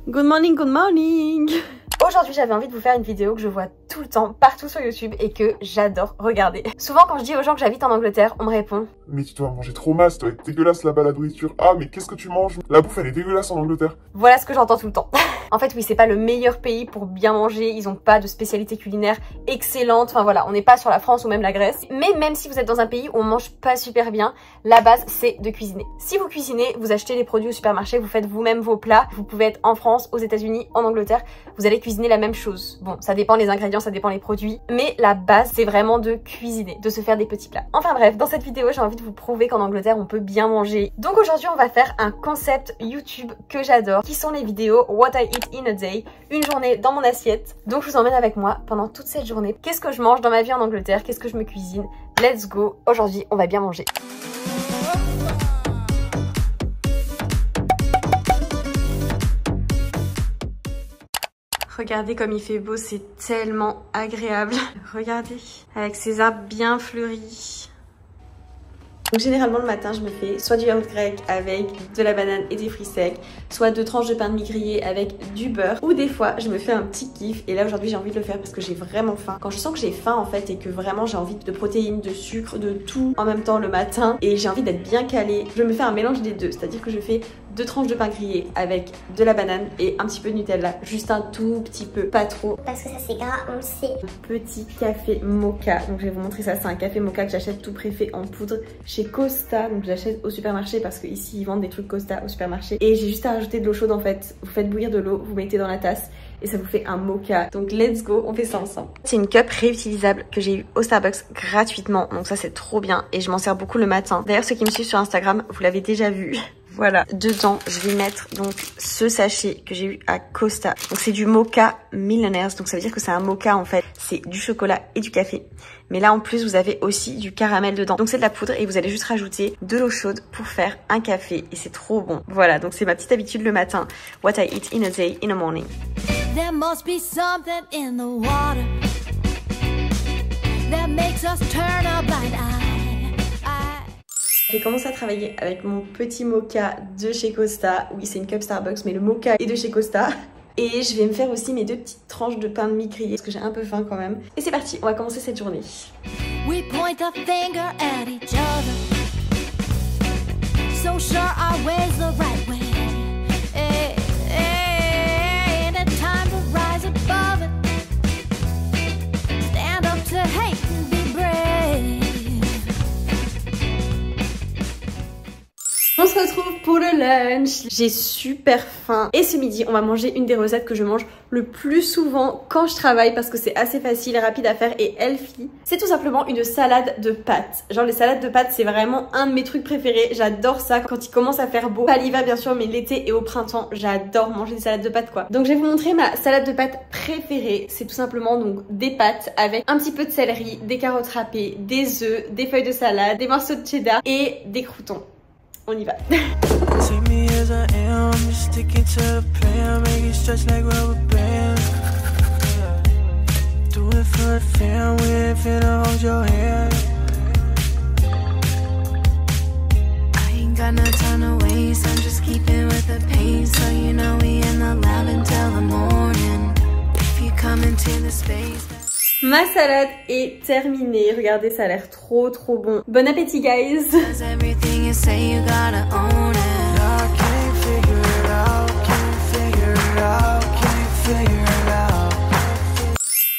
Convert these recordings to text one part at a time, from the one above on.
Good morning, good morning. Aujourd'hui j'avais envie de vous faire une vidéo que je vois tout le temps partout sur YouTube et que j'adore regarder. Souvent quand je dis aux gens que j'habite en Angleterre, on me répond: mais tu dois manger trop mal, ça doit être dégueulasse là-bas la nourriture. Ah mais qu'est-ce que tu manges? La bouffe elle est dégueulasse en Angleterre. Voilà ce que j'entends tout le temps. En fait oui, c'est pas le meilleur pays pour bien manger, ils ont pas de spécialité culinaire excellente, enfin voilà, on n'est pas sur la France ou même la Grèce. Mais même si vous êtes dans un pays où on mange pas super bien, la base c'est de cuisiner. Si vous cuisinez, vous achetez des produits au supermarché, vous faites vous-même vos plats, vous pouvez être en France, aux États-Unis, en Angleterre, vous allez cuisiner la même chose. Bon, ça dépend les ingrédients, ça dépend les produits, mais la base c'est vraiment de cuisiner, de se faire des petits plats. Enfin bref, dans cette vidéo j'ai envie de vous prouver qu'en Angleterre on peut bien manger. Donc aujourd'hui on va faire un concept YouTube que j'adore, qui sont les vidéos What I Eat in a Day, une journée dans mon assiette. Donc je vous emmène avec moi pendant toute cette journée. Qu'est-ce que je mange dans ma vie en Angleterre, qu'est-ce que je me cuisine. Let's go, aujourd'hui on va bien manger. Regardez comme il fait beau, c'est tellement agréable. Regardez, avec ces arbres bien fleuris. Donc généralement le matin je me fais soit du yaourt grec avec de la banane et des fruits secs, soit 2 tranches de pain de mie grillé avec du beurre, ou des fois je me fais un petit kiff. Et là aujourd'hui j'ai envie de le faire parce que j'ai vraiment faim. Quand je sens que j'ai faim en fait et que vraiment j'ai envie de protéines, de sucre, de tout en même temps le matin et j'ai envie d'être bien calée, je me fais un mélange des deux, c'est-à-dire que je fais 2 tranches de pain grillé avec de la banane et un petit peu de Nutella, juste un tout petit peu, pas trop. Parce que ça c'est gras, on le sait. Un petit café mocha, donc je vais vous montrer ça, c'est un café mocha que j'achète tout préfet en poudre chez Costa, donc j'achète au supermarché parce que ici ils vendent des trucs Costa au supermarché. Et j'ai juste à rajouter de l'eau chaude en fait, vous faites bouillir de l'eau, vous mettez dans la tasse et ça vous fait un mocha. Donc let's go, on fait ça ensemble. C'est une cup réutilisable que j'ai eu au Starbucks gratuitement, donc ça c'est trop bien et je m'en sers beaucoup le matin. D'ailleurs ceux qui me suivent sur Instagram, vous l'avez déjà vu. Voilà, dedans, je vais mettre donc ce sachet que j'ai eu à Costa. Donc c'est du mocha Millionaires, donc ça veut dire que c'est un mocha en fait. C'est du chocolat et du café. Mais là en plus, vous avez aussi du caramel dedans. Donc c'est de la poudre et vous allez juste rajouter de l'eau chaude pour faire un café et c'est trop bon. Voilà, donc c'est ma petite habitude le matin. What I eat in a day, in the morning. There must be something in the water that makes us turn a blind eye. J'ai commencé à travailler avec mon petit mocha de chez Costa. Oui, c'est une cup Starbucks, mais le mocha est de chez Costa. Et je vais me faire aussi mes 2 petites tranches de pain de mie grillé parce que j'ai un peu faim quand même. Et c'est parti, on va commencer cette journée. We point a finger at each other, so sure our way's the right way. Ain't it time to rise above it? Stand up to hate and be brave. On se retrouve pour le lunch. J'ai super faim. Et ce midi, on va manger une des recettes que je mange le plus souvent quand je travaille parce que c'est assez facile et rapide à faire et healthy. C'est tout simplement une salade de pâtes. Genre les salades de pâtes, c'est vraiment un de mes trucs préférés. J'adore ça quand il commence à faire beau. Pas l'hiver bien sûr, mais l'été et au printemps, j'adore manger des salades de pâtes quoi. Donc je vais vous montrer ma salade de pâtes préférée. C'est tout simplement donc des pâtes avec un petit peu de céleri, des carottes râpées, des œufs, des feuilles de salade, des morceaux de cheddar et des croûtons. On y va. Ma salade est terminée. Regardez, ça a l'air trop bon. Bon appétit, guys.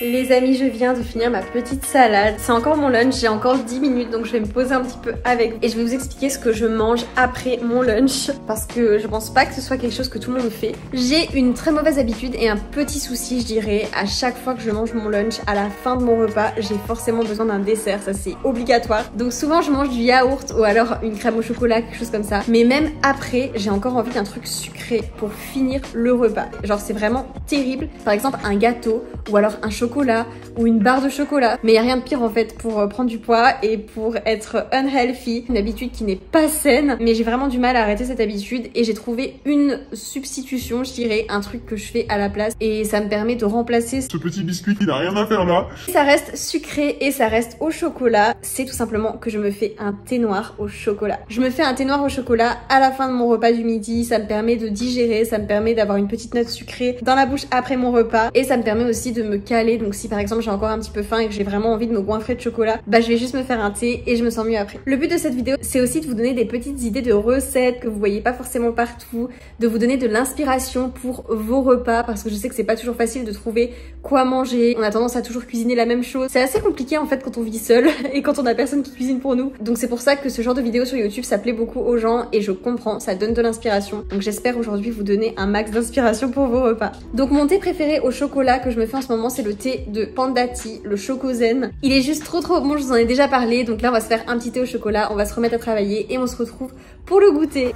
Les amis, je viens de finir ma petite salade. C'est encore mon lunch, j'ai encore 10 minutes donc je vais me poser un petit peu avec vous. Et je vais vous expliquer ce que je mange après mon lunch parce que je pense pas que ce soit quelque chose que tout le monde fait. J'ai une très mauvaise habitude et un petit souci je dirais. À chaque fois que je mange mon lunch, à la fin de mon repas, j'ai forcément besoin d'un dessert, ça c'est obligatoire. Donc souvent je mange du yaourt ou alors une crème au chocolat, quelque chose comme ça. Mais même après, j'ai encore envie d'un truc sucré pour finir le repas. Genre c'est vraiment terrible. Par exemple un gâteau ou alors un chocolat chocolat ou une barre de chocolat. Mais il n'y a rien de pire en fait pour prendre du poids et pour être unhealthy, une habitude qui n'est pas saine. Mais j'ai vraiment du mal à arrêter cette habitude et j'ai trouvé une substitution, je dirais, un truc que je fais à la place et ça me permet de remplacer Ce petit biscuit qui n'a rien à faire là. Ça reste sucré et ça reste au chocolat. C'est tout simplement que je me fais un thé noir au chocolat. Je me fais un thé noir au chocolat à la fin de mon repas du midi. Ça me permet de digérer, ça me permet d'avoir une petite note sucrée dans la bouche après mon repas et ça me permet aussi de me caler. Donc si par exemple j'ai encore un petit peu faim et que j'ai vraiment envie de me goinfrer de chocolat, bah je vais juste me faire un thé et je me sens mieux après. Le but de cette vidéo, c'est aussi de vous donner des petites idées de recettes que vous voyez pas forcément partout, de vous donner de l'inspiration pour vos repas parce que je sais que c'est pas toujours facile de trouver quoi manger. On a tendance à toujours cuisiner la même chose. C'est assez compliqué en fait quand on vit seul et quand on a personne qui cuisine pour nous. Donc c'est pour ça que ce genre de vidéo sur YouTube ça plaît beaucoup aux gens et je comprends, ça donne de l'inspiration. Donc j'espère aujourd'hui vous donner un max d'inspiration pour vos repas. Donc mon thé préféré au chocolat que je me fais en ce moment c'est le thé de Panda Tea, le Choco Zen. Il est juste trop bon, je vous en ai déjà parlé. Donc là on va se faire un petit thé au chocolat, on va se remettre à travailler et on se retrouve pour le goûter.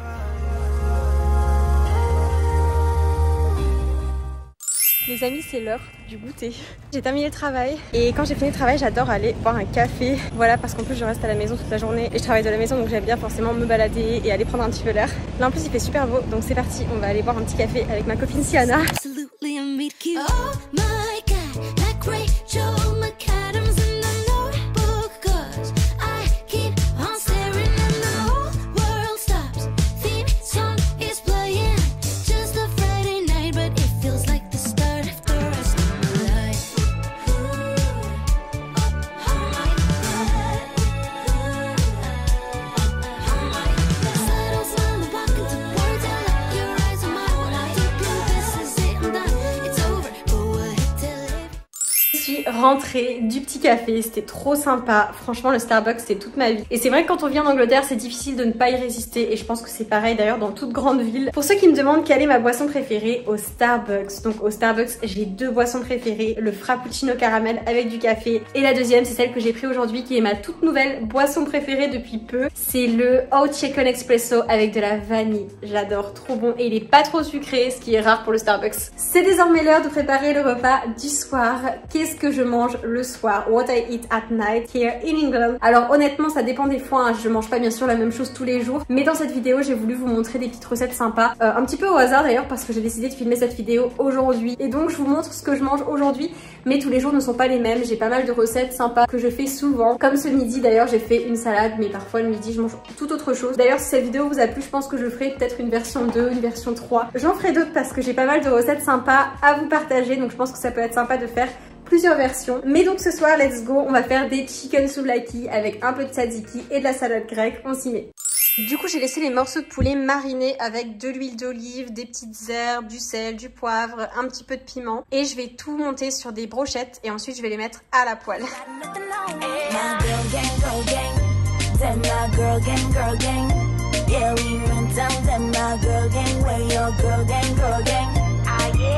Les amis, c'est l'heure du goûter. J'ai terminé le travail et quand j'ai fini le travail, j'adore aller boire un café. Voilà, parce qu'en plus je reste à la maison toute la journée et je travaille de la maison donc j'aime bien forcément me balader et aller prendre un petit peu l'air. Là en plus il fait super beau donc c'est parti, on va aller boire un petit café avec ma copine Siana. Rentrée du petit café, c'était trop sympa. Franchement le Starbucks c'est toute ma vie. Et c'est vrai que quand on vit en Angleterre c'est difficile de ne pas y résister et je pense que c'est pareil d'ailleurs dans toute grande ville. Pour ceux qui me demandent quelle est ma boisson préférée au Starbucks, donc au Starbucks j'ai deux boissons préférées, le frappuccino caramel avec du café et la deuxième c'est celle que j'ai pris aujourd'hui qui est ma toute nouvelle boisson préférée depuis peu. C'est le Hot Shaken Espresso avec de la vanille. J'adore, trop bon et il est pas trop sucré, ce qui est rare pour le Starbucks. C'est désormais l'heure de préparer le repas du soir. Qu'est-ce que je mange le soir? What I eat at night here in England. Alors honnêtement ça dépend des fois, hein. Je mange pas bien sûr la même chose tous les jours, mais dans cette vidéo j'ai voulu vous montrer des petites recettes sympas, un petit peu au hasard d'ailleurs parce que j'ai décidé de filmer cette vidéo aujourd'hui et donc je vous montre ce que je mange aujourd'hui, mais tous les jours ne sont pas les mêmes. J'ai pas mal de recettes sympas que je fais souvent, comme ce midi d'ailleurs j'ai fait une salade, mais parfois le midi je mange tout autre chose. D'ailleurs si cette vidéo vous a plu, je pense que je ferai peut-être une version 2, une version 3. J'en ferai d'autres parce que j'ai pas mal de recettes sympas à vous partager, donc je pense que ça peut être sympa de faire plusieurs versions. Mais donc ce soir, let's go, on va faire des chicken souvlaki avec un peu de tzatziki et de la salade grecque, on s'y met. Du coup, j'ai laissé les morceaux de poulet mariner avec de l'huile d'olive, des petites herbes, du sel, du poivre, un petit peu de piment. Et je vais tout monter sur des brochettes et ensuite je vais les mettre à la poêle. Then my girl gang, yeah, we run down. Then my girl gang, where your girl gang, yeah.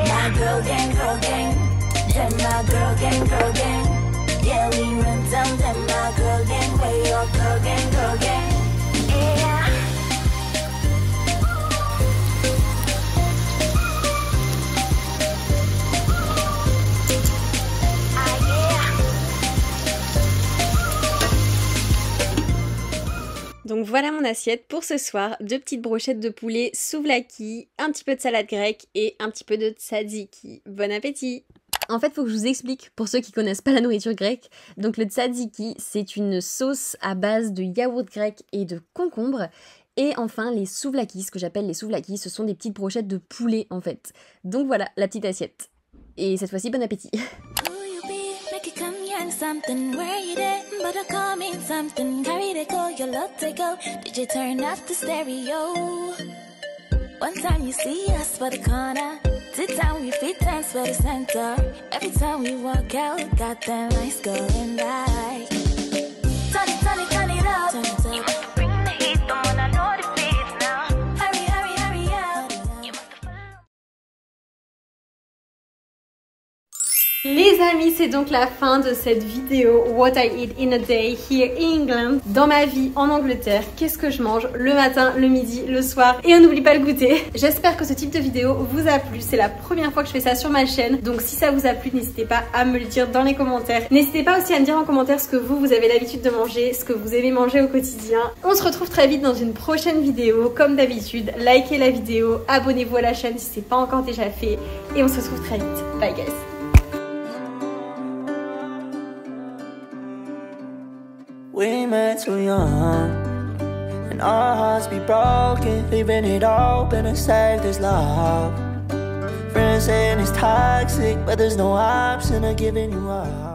Donc voilà mon assiette pour ce soir, deux petites brochettes de poulet souvlaki, un petit peu de salade grecque et un petit peu de tzatziki. Bon appétit! En fait, il faut que je vous explique pour ceux qui connaissent pas la nourriture grecque. Donc le tzatziki, c'est une sauce à base de yaourt grec et de concombre. Et enfin, les souvlaki, ce que j'appelle les souvlaki, ce sont des petites brochettes de poulet en fait. Donc voilà, la petite assiette. Et cette fois-ci, bon appétit. One time you see us for the corner, two time we fit dance for the center. Every time we walk out, got that lights going right. Turn it up. Turn it up. You must bring the heat, the one I know the beats now. Hurry up. You must Les amis, c'est donc la fin de cette vidéo What I eat in a day here in England. Dans ma vie en Angleterre, qu'est-ce que je mange le matin, le midi, le soir, et on n'oublie pas le goûter. J'espère que ce type de vidéo vous a plu. C'est la première fois que je fais ça sur ma chaîne, donc si ça vous a plu, n'hésitez pas à me le dire dans les commentaires. N'hésitez pas aussi à me dire en commentaire ce que vous avez l'habitude de manger, ce que vous aimez manger au quotidien. On se retrouve très vite dans une prochaine vidéo. Comme d'habitude, likez la vidéo, abonnez-vous à la chaîne si c'est pas encore déjà fait, et on se retrouve très vite. Bye guys. We met too young, and our hearts be broken, leaving it open to save this love. Friends saying it's toxic, but there's no option of giving you up.